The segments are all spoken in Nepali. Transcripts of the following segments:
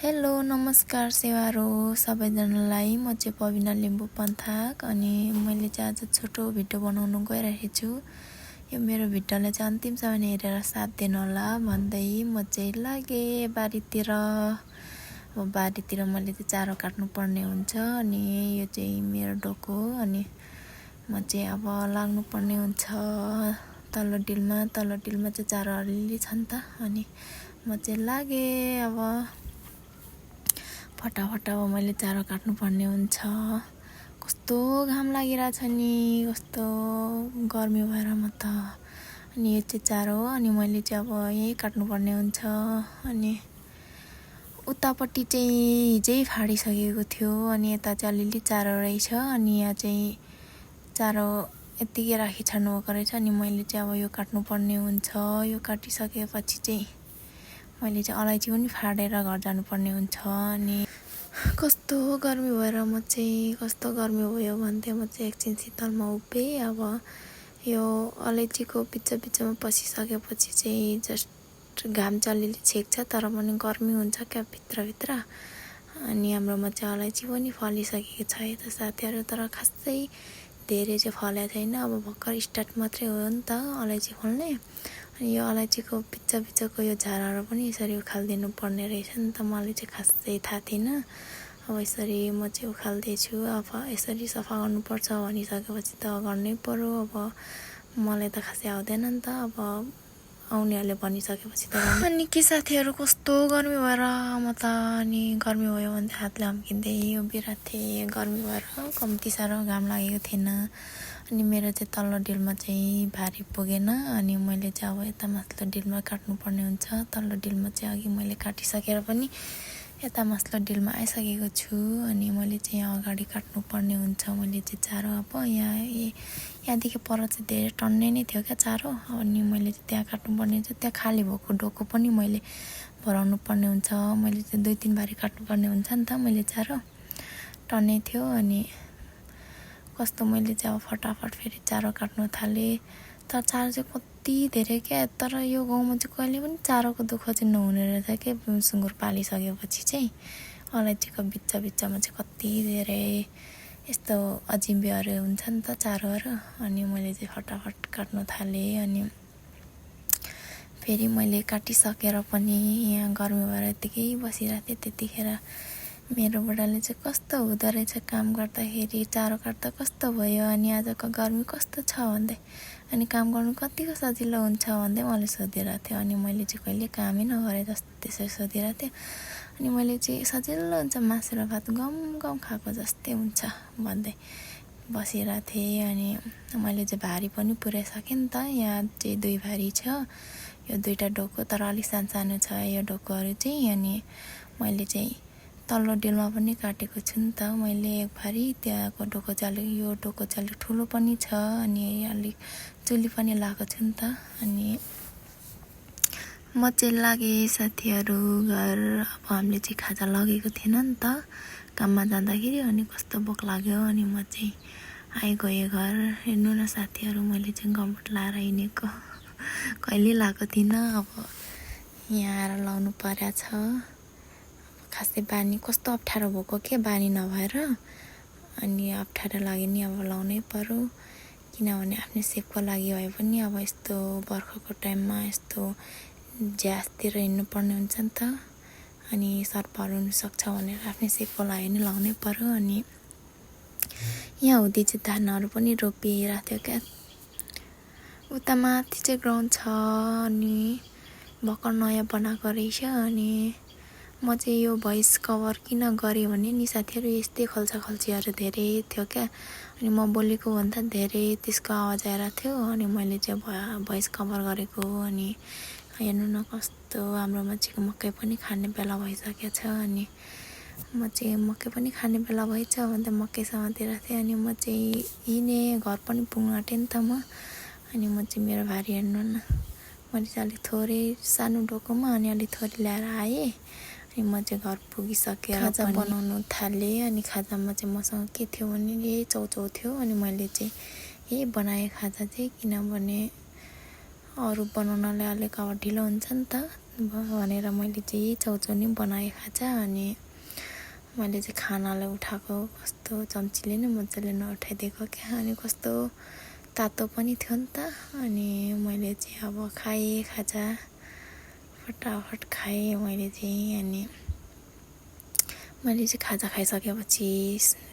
हेलो नमस्कार सेवारो सबैजनालाई। म चाहिँ पविना लिम्बू पन्थाक अनि मैले चाहिँ आज छोटो भिडियो बनाउनु गइरहेको छु। यो मेरो भिडियोलाई चाहिँ अन्तिमसम्म हेरेर साथ दिनु होला भन्दै म चाहिँ लागे बारीतिर। अब बारीतिर मैले चाहिँ चारो काट्नु पर्ने हुन्छ अनि यो चाहिँ मेरो डोको हो अनि म चाहिँ अब लाग्नु पर्ने हुन्छ तल्लो डिलमा चाहिँ चारो अलिअलि छ नि त अनि म चाहिँ लागे अब फटाफट अब मैले चारो काट्नु पर्ने हुन्छ। कस्तो घाम लागिरहेछ नि, कस्तो गर्मी भएर म त। अनि यो चाहिँ चारो हो अनि मैले चाहिँ अब यही काट्नु पर्ने हुन्छ। अनि उतापट्टि चाहिँ हिजै फाडिसकेको थियो अनि यता चाहिँ अलिअलि चारो रहेछ अनि यहाँ चाहिँ चारो यत्तिकै राखी छाड्नुभएको रहेछ अनि मैले चाहिँ अब यो काट्नु पर्ने हुन्छ। यो काटिसकेपछि चाहिँ मैले चाहिँ अलैँची पनि फाडेर घर जानुपर्ने हुन्छ। अनि कस्तो गर्मी भएर म चाहिँ कस्तो गर्मी भयो भन्दै म चाहिँ एकछिन शीतलमा उभिएँ। अब यो अलैँचीको बिचमा पसिसकेपछि चाहिँ जस्ट घाम चाहिँ अलिअलि छेक्छ तर पनि गर्मी हुन्छ क्या भित्रभित्र। अनि हाम्रोमा चाहिँ अलैँची पनि फलिसकेको छ यता साथीहरू, तर खासै धेरै चाहिँ फलेको छैन। अब भर्खर स्टार्ट मात्रै हो नि त अलैँची फल्ने। अनि यो अलैँचीको बिचको यो झारहरू पनि यसरी उखालिदिनु पर्ने रहेछ नि त, मलाई चाहिँ खासै थाहा थिएन। अब यसरी म चाहिँ उखाल्दैछु। अब यसरी सफा गर्नुपर्छ भनिसकेपछि त गर्नै पर्यो। अब मलाई त खासै आउँदैन नि त, अब आउनेहरूले भनिसकेपछि त। अनि के साथीहरू कस्तो गर्मी भएर म त अनि गर्मी भयो भने हातले हम्किँदै उभिरहेको थिएँ। गर्मी भएर कम्ती साह्रो घाम लागेको थिएन। अनि मेरो चाहिँ तल्लो डिलमा चाहिँ भारी पुगेन अनि मैले चाहिँ अब यता माथिल्लो डिलमा काट्नुपर्ने हुन्छ। तल्लो डिलमा चाहिँ अघि मैले काटिसकेर पनि यता माथिल्लो डिलमा आइसकेको छु अनि मैले चाहिँ यहाँ अगाडि काट्नुपर्ने हुन्छ। मैले चाहिँ चारो अब यहाँदेखि पर चाहिँ धेरै टन्नै नै थियो क्या चारो। अनि मैले चाहिँ त्यहाँ काट्नुपर्ने हुन्छ। त्यहाँ खाली भएको डोको पनि मैले भराउनु पर्ने हुन्छ। मैले चाहिँ 2-3 बारी काट्नुपर्ने हुन्छ नि त। मैले चारो टन्नै थियो अनि कस्तो मैले चाहिँ अब फटाफट फेरि चारो काट्नु थालेँ। तर चारो चाहिँ कति धेरै क्या, तर यो गाउँमा चाहिँ कहिले पनि चारोको दुःख चाहिँ नहुने रहेछ क्या। सुँगुर पालिसकेपछि चाहिँ अलैँचीको बिचमा चाहिँ कति धेरै यस्तो अजिम्बीहरू हुन्छ नि त चारोहरू। अनि मैले चाहिँ फटाफट काट्नु थालेँ अनि फेरि मैले काटिसकेर पनि यहाँ गर्मी भएर यत्तिकै बसिरहेको थिएँ। त्यतिखेर मेरो बुढाले चाहिँ कस्तो हुँदो रहेछ काम गर्दाखेरि, चारो काट्दा कस्तो भयो अनि आजको गर्मी कस्तो छ भन्दै अनि काम गर्नु कतिको सजिलो हुन्छ भन्दै मलाई सोधिरहेको थियो। अनि मैले चाहिँ कहिले कामै नगरे जस्तो त्यसरी सोधिरहेको थिएँ। अनि मैले चाहिँ सजिलो हुन्छ मासु र भात गम खाएको जस्तै हुन्छ भन्दै बसिरहेको थिएँ। अनि मैले चाहिँ भारी पनि पुऱ्याइसकेँ नि त। यहाँ चाहिँ 2 भारी छ, यो 2टा डोको तर अलिक सानो छ यो डोकोहरू चाहिँ। अनि मैले चाहिँ तल्लो डिलमा पनि काटेको छु नि त मैले एक भारी। त्यहाँको डोको चाहिँ यो डोको चाहिँ अलिक ठुलो पनि छ अनि अलिक चुली पनि लगाएको छु नि त। अनि म चाहिँ लागेँ साथीहरू घर। अब हामीले चाहिँ खाजा लगेको थिएन नि त काममा जाँदाखेरि अनि कस्तो भोक लाग्यो अनि म चाहिँ आइगएँ घर। हेर्नु न साथीहरू, मैले चाहिँ गम्बुट लाएर हिँडेको कहिले लगाएको थिइनँ। अब यहाँ आएर लाउनु परेको छ। खासै बानी कस्तो अप्ठ्यारो भएको के बानी नभएर अनि अप्ठ्यारो लाग्यो नि अब लाउनै पर्यो। किनभने आफ्नै सेपको लागि भए पनि अब यस्तो बर्खाको टाइममा यस्तो झ्यासतिर हिँड्नु पर्ने हुन्छ नि त अनि सर्पहरू हुनसक्छ भनेर आफ्नै सेपको लागि नि लाउनै पर्यो। अनि यहाँ हुँदै चाहिँ धानहरू पनि रोपिरहेको थियो क्या। उता माथि चाहिँ ग्राउन्ड छ अनि भर्खर नयाँ बनाएको रहेछ। अनि म चाहिँ यो भोइस कभर किन गरेँ भने नि साथीहरू यस्तै खल्छीहरू धेरै थियो क्या। अनि म बोलेको भन्दा धेरै त्यसको आवाज आइरहेको थियो अनि मैले चाहिँ भोइस कभर गरेको। अनि हेर्नु न कस्तो हाम्रोमा चाहिँ मकै पनि खाने बेला भइसकेको छ। अनि म चाहिँ मकै पनि खाने बेला भएछ भन्दा मकै समातिरहेको थिएँ। अनि म चाहिँ हिँडेँ, घर पनि पुग्नु आँटेँ नि त म। अनि म चाहिँ मेरो भारी हेर्नु न, मैले चाहिँ अलिक थोरै सानो डोकोमा अनि अलिक थोरै ल्याएर आएँ। अनि म चाहिँ घर पुगिसकेर खाजा बनाउनु थालेँ। अनि खाजामा चाहिँ मसँग के थियो भने यही चाउचाउ थियो अनि मैले चाहिँ यही बनाएँ खाजा चाहिँ। किनभने अरू बनाउनलाई अलिक अब ढिलो हुन्छ नि त बस्नुभयो भनेर मैले चाहिँ चाउचाउ नि बनाएँ खाजा। अनि मैले चाहिँ खानालाई उठाएको कस्तो चम्चीले नै मजाले नउठाइदिएको क्या। अनि कस्तो तातो पनि थियो नि त। अनि मैले चाहिँ अब खाएँ खाजा, फटाफट खाएँ मैले चाहिँ। अनि मैले चाहिँ खाजा खाइसकेपछि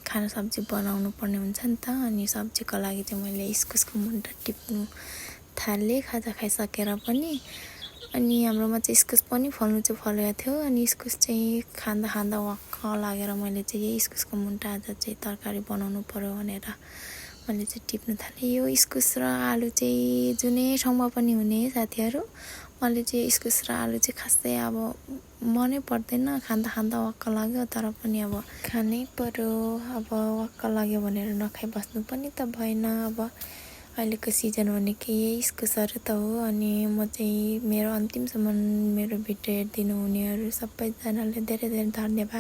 खाना सब्जी बनाउनु पर्ने हुन्छ नि त। अनि सब्जीको लागि चाहिँ मैले इस्कुसको मुन्टा टिप्नु थालेँ खाजा खाइसकेर पनि। अनि हाम्रोमा चाहिँ इस्कुस पनि फल्नु चाहिँ फलेको थियो। अनि इस्कुस चाहिँ खाँदा खाँदा वाक्क लागेर मैले चाहिँ यही इस्कुसको मुन्टा आज चाहिँ तरकारी बनाउनु पर्यो भनेर मैले चाहिँ टिप्नु थालेँ। यो इस्कुस र आलु चाहिँ जुनै ठाउँमा पनि हुने साथीहरू, मैले चाहिँ इस्कुस र आलु चाहिँ खासै अब मनै पर्दैन, खाँदा खाँदा वाक्क लाग्यो। तर पनि अब खानै पर्यो। अब वाक्क लाग्यो भनेर नखाइबस्नु पनि त भएन। अब अहिलेको सिजन भनेकै यही इस्कुसहरू त हो। अनि म चाहिँ मेरो अन्तिमसम्म मेरो भिडियो हेरिदिनु हुनेहरू सबैजनाले धेरै धेरै धन्यवाद।